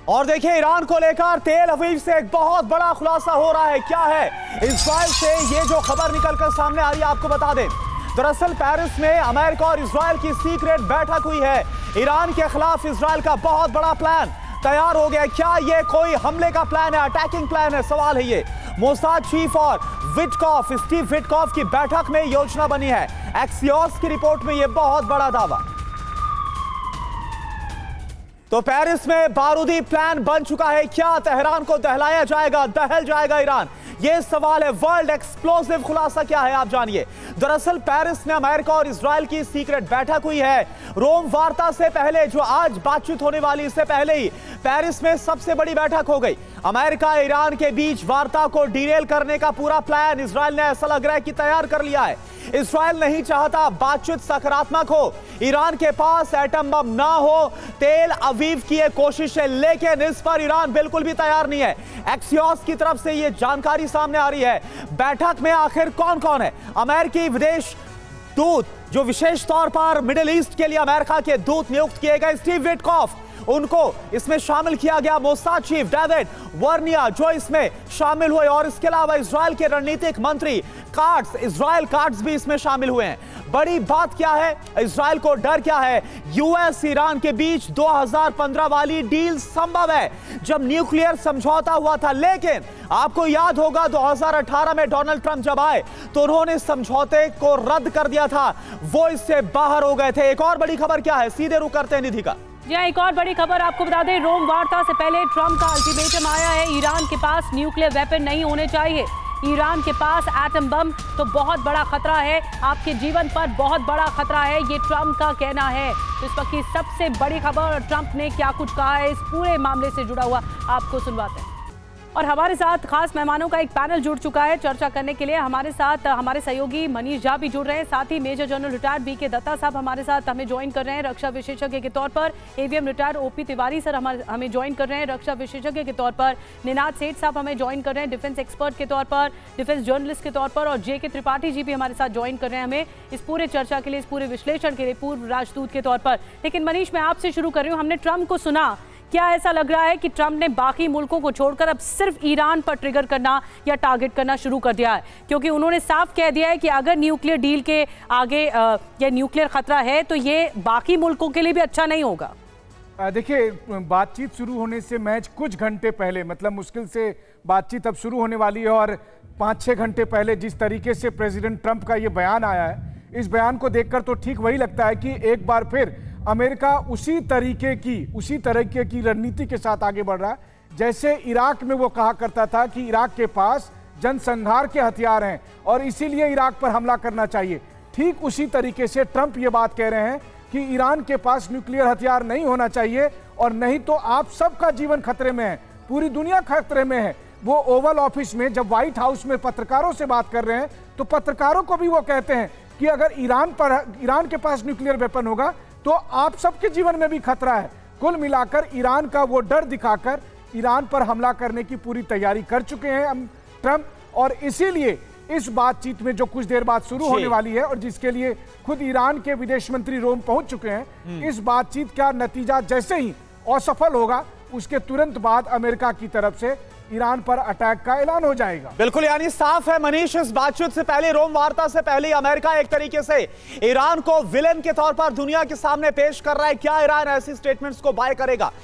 और देखिए ईरान को लेकर तेल अवीव से एक बहुत बड़ा खुलासा हो रहा है। क्या है इजराइल से ये जो खबर निकलकर सामने आ रही है, आपको बता दें। दरअसल पेरिस में अमेरिका और इजराइल की सीक्रेट बैठक हुई है। ईरान के खिलाफ इजराइल का बहुत बड़ा प्लान तैयार हो गया। क्या ये कोई हमले का प्लान है, अटैकिंग प्लान है? सवाल है ये। मोसाद चीफ और स्टीव विटकॉफ की बैठक में योजना बनी है। एक्सियोस की रिपोर्ट में यह बहुत बड़ा दावा। तो पेरिस में बारूदी प्लान बन चुका है। क्या तेहरान को दहलाया जाएगा, दहल जाएगा ईरान? यह सवाल है। वर्ल्ड एक्सप्लोसिव खुलासा क्या है, आप जानिए। दरअसल पेरिस में अमेरिका और इजराइल की सीक्रेट बैठक हुई है। रोम वार्ता से पहले, जो आज बातचीत होने वाली, इससे पहले ही पेरिस में सबसे बड़ी बैठक हो गई। अमेरिका ईरान के बीच वार्ता को डीरेल करने का पूरा प्लान इजराइल ने, ऐसा लग रहा है कि तैयार कर लिया है। इजराइल नहीं चाहता बातचीत सकारात्मक हो, ईरान के पास एटम बम ना हो। तेल अवीव की यह कोशिश है, लेकिन इस पर ईरान बिल्कुल भी तैयार नहीं है। एक्सियोस की तरफ से यह जानकारी सामने आ रही है। बैठक में आखिर कौन कौन है? अमेरिकी विदेश दूत, जो विशेष तौर पर मिडिल ईस्ट के लिए अमेरिका के दूत नियुक्त किए गए, स्टीव विटकॉफ, उनको इसमें शामिल किया गया। मोसाद चीफ डेविड वर्निया जो इसमें शामिल हुए, और इसके अलावा इजराइल के रणनीतिक मंत्री कार्ड्स, इजराइल कार्ड्स भी इसमें शामिल हुए हैं। बड़ी बात क्या है, इजराइल को डर क्या है? यूएस ईरान के बीच 2015 वाली डील संभव है, जब न्यूक्लियर समझौता हुआ था। लेकिन आपको याद होगा 2018 में डोनाल्ड ट्रंप जब आए तो उन्होंने समझौते को रद्द कर दिया था, वो इससे बाहर हो गए थे। एक और बड़ी खबर क्या है, सीधे रुक करते हैं निधि का। जी हाँ, एक और बड़ी खबर आपको बता दें। रोम वार्ता से पहले ट्रंप का अल्टीमेटम आया है। ईरान के पास न्यूक्लियर वेपन नहीं होने चाहिए। ईरान के पास एटम बम तो बहुत बड़ा खतरा है, आपके जीवन पर बहुत बड़ा खतरा है, ये ट्रंप का कहना है। तो इस वक्त की सबसे बड़ी खबर, और ट्रंप ने क्या कुछ कहा है इस पूरे मामले से जुड़ा हुआ, आपको सुनवाते हैं। और हमारे साथ खास मेहमानों का एक पैनल जुड़ चुका है चर्चा करने के लिए। हमारे साथ हमारे सहयोगी मनीष झा भी जुड़ रहे हैं, साथ ही major general retired BK Dutta साहब हमारे साथ हमें ज्वाइन कर रहे हैं रक्षा विशेषज्ञ के तौर पर। AVM retired OP Tiwari sir हमें ज्वाइन कर रहे हैं रक्षा विशेषज्ञ के तौर पर। निनाद सेठ साहब हमें ज्वाइन कर रहे हैं डिफेंस एक्सपर्ट के तौर पर, डिफेंस जर्नलिस्ट के तौर पर। और जेके त्रिपाठी जी भी हमारे साथ ज्वाइन कर रहे हैं हमें इस पूरे चर्चा के लिए, इस पूरे विश्लेषण के लिए, पूर्व राजदूत के तौर पर। लेकिन मनीष, मैं आपसे शुरू कर रही हूँ। हमने ट्रंप को सुना, क्या ऐसा लग रहा है कि ट्रंप ने बाकी मुल्कों को छोड़कर अब सिर्फ ईरान पर ट्रिगर करना या टारगेट करना शुरू कर दिया है? क्योंकि उन्होंने साफ कह दिया है कि अगर न्यूक्लियर डील के आगे या न्यूक्लियर खतरा है तो ये बाकी मुल्कों के लिए भी अच्छा नहीं होगा। देखिए, बातचीत शुरू होने से मैच कुछ घंटे पहले, मतलब मुश्किल से बातचीत अब शुरू होने वाली है, और 5-6 घंटे पहले जिस तरीके से प्रेसिडेंट ट्रंप का ये बयान आया है, इस बयान को देखकर तो ठीक वही लगता है कि एक बार फिर अमेरिका उसी तरीके की रणनीति के साथ आगे बढ़ रहा है जैसे इराक में वो कहा करता था कि इराक के पास जनसंहार के हथियार हैं और इसीलिए इराक पर हमला करना चाहिए। ठीक उसी तरीके से ट्रंप ये बात कह रहे हैं कि ईरान के पास न्यूक्लियर हथियार नहीं होना चाहिए, और नहीं तो आप सबका जीवन खतरे में है, पूरी दुनिया खतरे में है। वो ओवल ऑफिस में जब व्हाइट हाउस में पत्रकारों से बात कर रहे हैं तो पत्रकारों को भी वो कहते हैं कि अगर ईरान के पास न्यूक्लियर वेपन होगा तो आप सबके जीवन में भी खतरा है। कुल मिलाकर ईरान का वो डर दिखाकर ईरान पर हमला करने की पूरी तैयारी कर चुके हैं ट्रंप, और इसीलिए इस बातचीत में जो कुछ देर बाद शुरू होने वाली है और जिसके लिए खुद ईरान के विदेश मंत्री रोम पहुंच चुके हैं, इस बातचीत का नतीजा जैसे ही असफल होगा उसके तुरंत बाद अमेरिका की तरफ से ईरान पर अटैक का ऐलान हो जाएगा। बिल्कुल, यानी साफ है मनीष, इस बातचीत से पहले, रोम वार्ता से पहले अमेरिका एक तरीके से ईरान को विलेन के तौर पर दुनिया के सामने पेश कर रहा है। क्या ईरान ऐसी स्टेटमेंट्स को बाय करेगा?